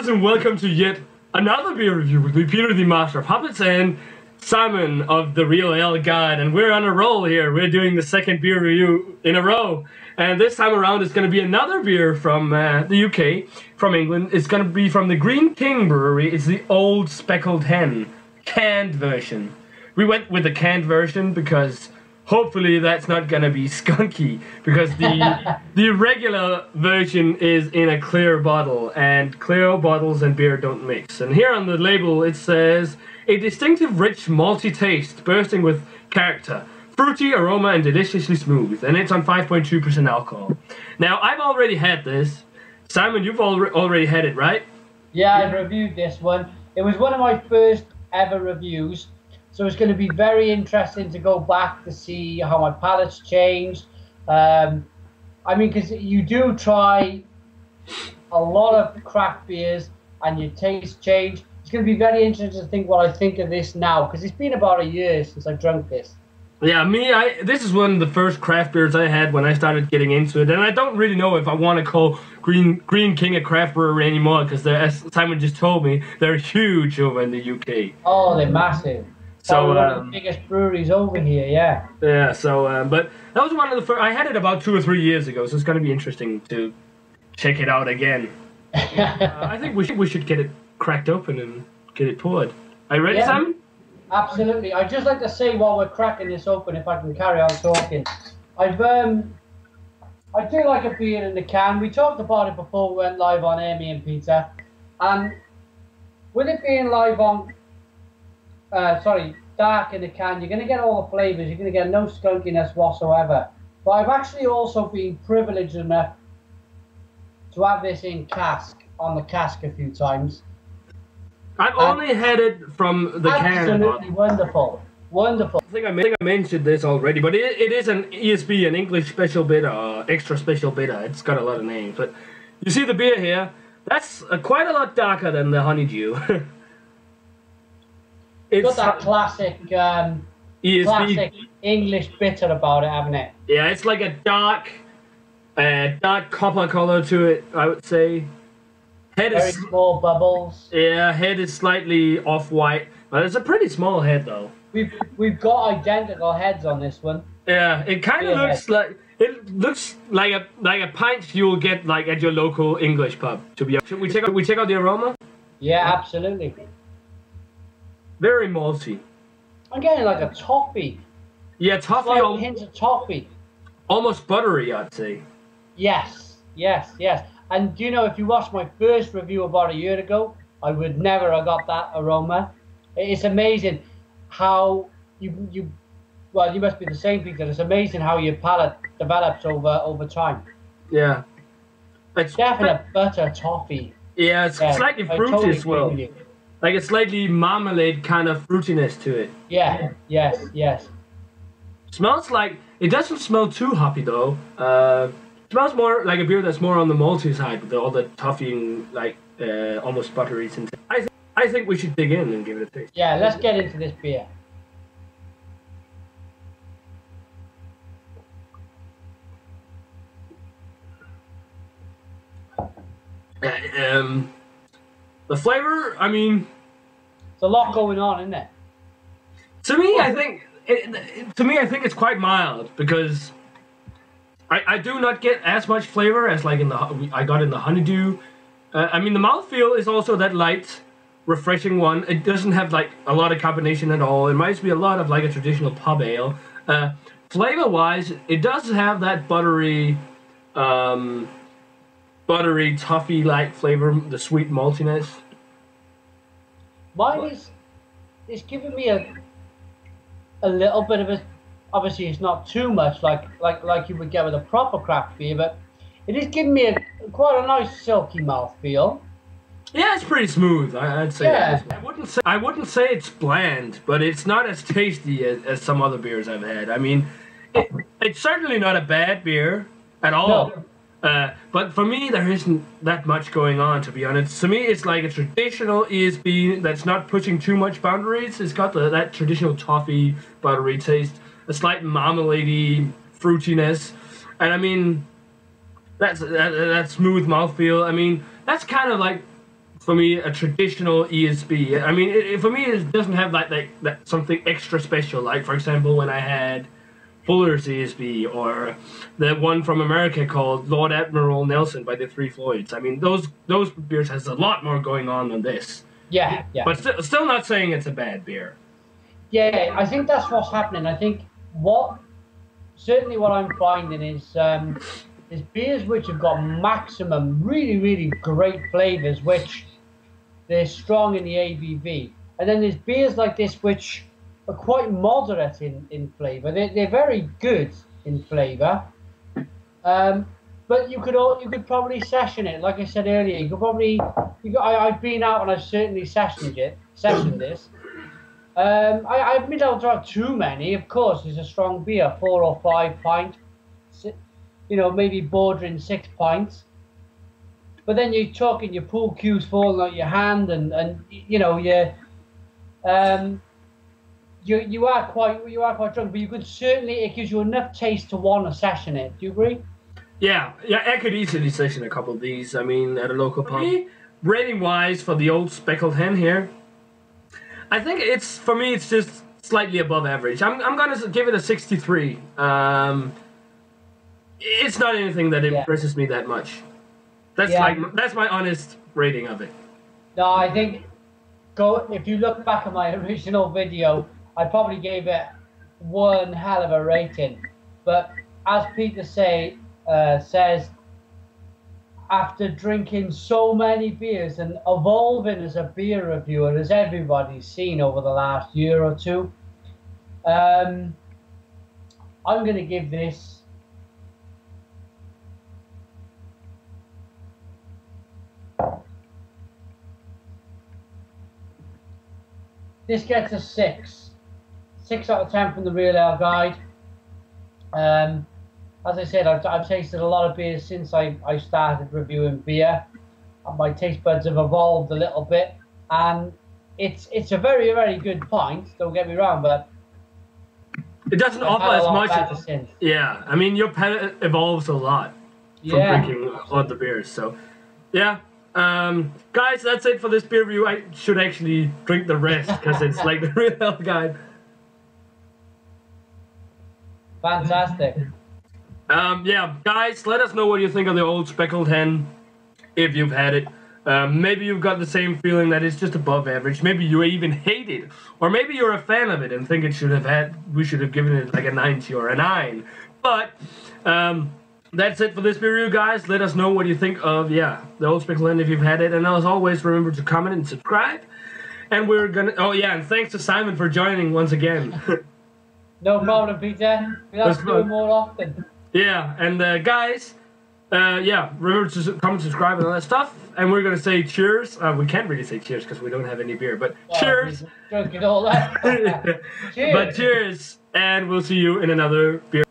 viewers, and welcome to yet another beer review with me, Peter the Master of Puppets, and Simon of the Real Ale Guide, and we're on a roll here. We're doing the second beer review in a row, and this time around it's going to be another beer from the UK, from England. It's going to be from the Greene Brewery. It's the Old Speckled Hen, canned version. We went with the canned version because hopefully that's not going to be skunky, because the regular version is in a clear bottle, and clear bottles and beer don't mix. And here on the label it says, a distinctive rich malty taste bursting with character, fruity aroma and deliciously smooth, and it's on 5.2% alcohol. Now, I've already had this. Simon, you've already had it, right? Yeah, I reviewed this one. It was one of my first ever reviews. So it's going to be very interesting to go back to see how my palate's changed. I mean, because you do try a lot of craft beers and your taste change. It's going to be very interesting to think what I think of this now, because it's been about a year since I drank this. Yeah, this is one of the first craft beers I had when I started getting into it, and I don't really know if I want to call Greene King a craft brewery anymore, because as Simon just told me, they're huge over in the UK. Oh, they're massive. So one of the biggest breweries over here, yeah. Yeah. So, but that was one of the first. I had it about 2 or 3 years ago, so it's going to be interesting to check it out again. I think we should get it cracked open and get it poured. Are you ready, yeah, Simon? Absolutely. I'd just like to say while we're cracking this open, if I can carry on talking, I do like a beer in the can. We talked about it before we went live on Amy and Peter, and with it being live on. Dark in the can, you're going to get all the flavours, you're going to get no skunkiness whatsoever. But I've actually also been privileged enough to have this in cask, on the cask a few times. I've only had it from the can. Absolutely wonderful. Wonderful. I think I mentioned this already, but it is an ESB, an English special bitter, or extra special bitter. It's got a lot of names. But you see the beer here, that's quite a lot darker than the honeydew. It's got that classic classic English bitter about it, haven't it? Yeah, it's like a dark copper color to it, I would say. Very small bubbles. Yeah, head is slightly off-white, but it's a pretty small head though. We've got identical heads on this one. Yeah, it kind of looks like a pint you'll get like at your local English pub. To be honest, should we check out the aroma? Yeah, absolutely. Very malty. I'm getting like a toffee. Yeah, toffee. Like hints of toffee. Almost buttery, I'd say. Yes. And do you know, if you watched my first review about a year ago, I would never have got that aroma. It's amazing how you must be the same, Peter. It's amazing how your palate develops over time. Yeah. It's definitely butter toffee. Yeah, it's slightly fruity totally as well. Like a slightly marmalade kind of fruitiness to it. Yeah, yes. Smells like, it doesn't smell too hoppy though. Smells more like a beer that's more on the malty side with all the toffee and like almost buttery scent. I think we should dig in and give it a taste. Yeah, let's get into this beer. The flavor, I mean, there's a lot going on, isn't it? To me, I think it's quite mild, because I do not get as much flavor as like I got in the honeydew. I mean, the mouthfeel is also that light, refreshing one. It doesn't have like a lot of carbonation at all. It reminds me a lot of like a traditional pub ale. Flavor-wise, it does have that buttery toffee-like flavor, the sweet maltiness. Mine is giving me a little bit of a. Obviously, it's not too much like you would get with a proper craft beer, but it is giving me quite a nice silky mouthfeel. Yeah, it's pretty smooth. I'd say. Yeah. I wouldn't say it's bland, but it's not as tasty as some other beers I've had. I mean, it's certainly not a bad beer at all. No. But for me, there isn't that much going on, to be honest. To me, it's like a traditional ESB that's not pushing too much boundaries. It's got that traditional toffee, buttery taste, a slight marmalade-y fruitiness. And I mean, that smooth mouthfeel. I mean, that's kind of like for me, a traditional ESB. I mean, for me, it doesn't have that something extra special. Like, for example, when I had Fuller's ESB, or the one from America called Lord Admiral Nelson by the Three Floyds. I mean, those beers has a lot more going on than this. Yeah, yeah. But still not saying it's a bad beer. Yeah, I think that's what's happening. I think certainly what I'm finding is there's beers which have got maximum really, really great flavors, which they're strong in the ABV. And then there's beers like this which are quite moderate in flavor. They're very good in flavor. But you could probably session it. Like I said earlier, I've been out and I've certainly sessioned this. I admit I don't have too many. Of course, it's a strong beer, 4 or 5 pints. Maybe bordering 6 pints. But then you're talking your pool cues falling out your hand, and you are quite drunk. But you could certainly, it gives you enough taste to want to session it. Do you agree? Yeah, I could easily session a couple of these. I mean, at a local pub. Rating wise for the old Speckled Hen here, I think it's just slightly above average. I'm gonna give it a 63. It's not anything that impresses me that much. That's my honest rating of it. No, I think if you look back at my original video, I probably gave it one hell of a rating. But as Peter says, after drinking so many beers and evolving as a beer reviewer, as everybody's seen over the last year or two, I'm going to give this gets a 6. 6 out of 10 from the Real Ale Guide. As I said, I've tasted a lot of beers since I started reviewing beer. And my taste buds have evolved a little bit, and it's a very, very good pint. Don't get me wrong, but it doesn't offer as much. Yeah, I mean, your palate evolves a lot from drinking a lot of the beers. So, yeah. Guys, that's it for this beer review. I should actually drink the rest because it's like the Real Ale Guide. Fantastic. Yeah, guys, let us know what you think of the old Speckled Hen, if you've had it. Maybe you've got the same feeling that it's just above average. Maybe you even hate it. Or maybe you're a fan of it and think we should have given it like a 90 or a 9. But, that's it for this beer review, guys. Let us know what you think of, the old Speckled Hen if you've had it. And as always, remember to comment and subscribe. And we're gonna, and thanks to Simon for joining once again. No problem, Peter. We'll have to do it more often. Yeah, and guys, remember to comment, subscribe, and all that stuff. And we're going to say cheers. We can't really say cheers because we don't have any beer, but cheers. Drinking all that. Cheers. But cheers, and we'll see you in another beer.